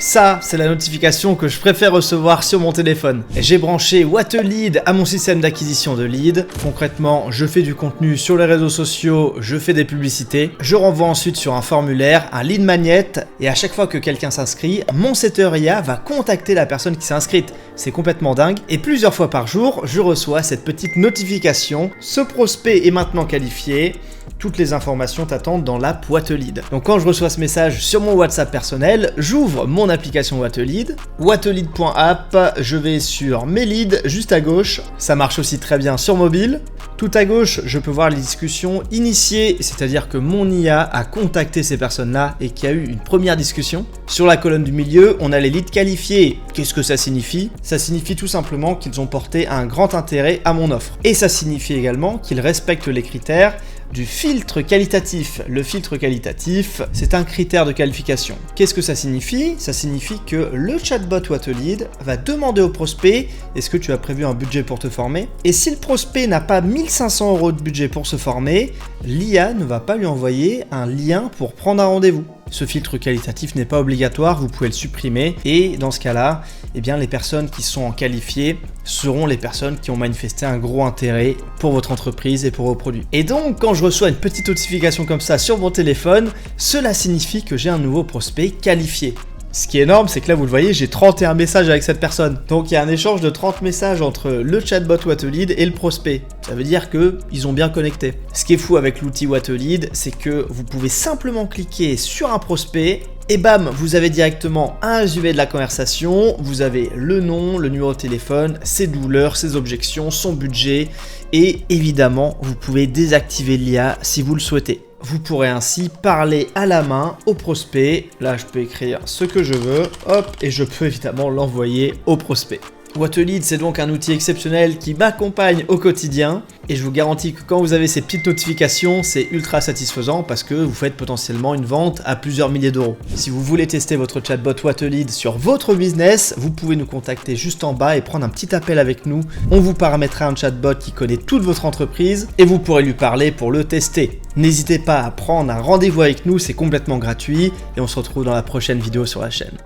Ça, c'est la notification que je préfère recevoir sur mon téléphone. J'ai branché WhatLead à mon système d'acquisition de leads. Concrètement, je fais du contenu sur les réseaux sociaux, je fais des publicités. Je renvoie ensuite sur un formulaire, un lead magnet, et à chaque fois que quelqu'un s'inscrit, mon setter IA va contacter la personne qui s'est inscrite. C'est complètement dingue. Et plusieurs fois par jour, je reçois cette petite notification. Ce prospect est maintenant qualifié. Toutes les informations t'attendent dans l'app WhatLead. Donc quand je reçois ce message sur mon WhatsApp personnel, j'ouvre mon application WhatLead, whatlead.app, je vais sur mes leads juste à gauche. Ça marche aussi très bien sur mobile. Tout à gauche, je peux voir les discussions initiées, c'est-à-dire que mon IA a contacté ces personnes-là et qu'il y a eu une première discussion. Sur la colonne du milieu, on a les leads qualifiés. Qu'est-ce que ça signifie? Ça signifie tout simplement qu'ils ont porté un grand intérêt à mon offre. Et ça signifie également qu'ils respectent les critères du filtre qualitatif. Le filtre qualitatif, c'est un critère de qualification. Qu'est-ce que ça signifie? Ça signifie que le chatbot WhatLead va demander au prospect: est-ce que tu as prévu un budget pour te former? Et si le prospect n'a pas 1500 € de budget pour se former, l'IA ne va pas lui envoyer un lien pour prendre un rendez-vous. Ce filtre qualitatif n'est pas obligatoire, vous pouvez le supprimer, et dans ce cas-là, eh bien, les personnes qui sont qualifiées seront les personnes qui ont manifesté un gros intérêt pour votre entreprise et pour vos produits. Et donc, quand je reçois une petite notification comme ça sur mon téléphone, cela signifie que j'ai un nouveau prospect qualifié. Ce qui est énorme, c'est que là, vous le voyez, j'ai 31 messages avec cette personne. Donc, il y a un échange de 30 messages entre le chatbot WhatLead et le prospect. Ça veut dire qu'ils ont bien connecté. Ce qui est fou avec l'outil WhatLead, c'est que vous pouvez simplement cliquer sur un prospect et bam, vous avez directement un résumé de la conversation. Vous avez le nom, le numéro de téléphone, ses douleurs, ses objections, son budget. Et évidemment, vous pouvez désactiver l'IA si vous le souhaitez. Vous pourrez ainsi parler à la main au prospect. Là, je peux écrire ce que je veux, hop, et je peux évidemment l'envoyer au prospect. WhatLead, c'est donc un outil exceptionnel qui m'accompagne au quotidien, et je vous garantis que quand vous avez ces petites notifications, c'est ultra satisfaisant parce que vous faites potentiellement une vente à plusieurs milliers d'euros. Si vous voulez tester votre chatbot WhatLead sur votre business, vous pouvez nous contacter juste en bas et prendre un petit appel avec nous. On vous paramétrera un chatbot qui connaît toute votre entreprise et vous pourrez lui parler pour le tester. N'hésitez pas à prendre un rendez-vous avec nous, c'est complètement gratuit, et on se retrouve dans la prochaine vidéo sur la chaîne.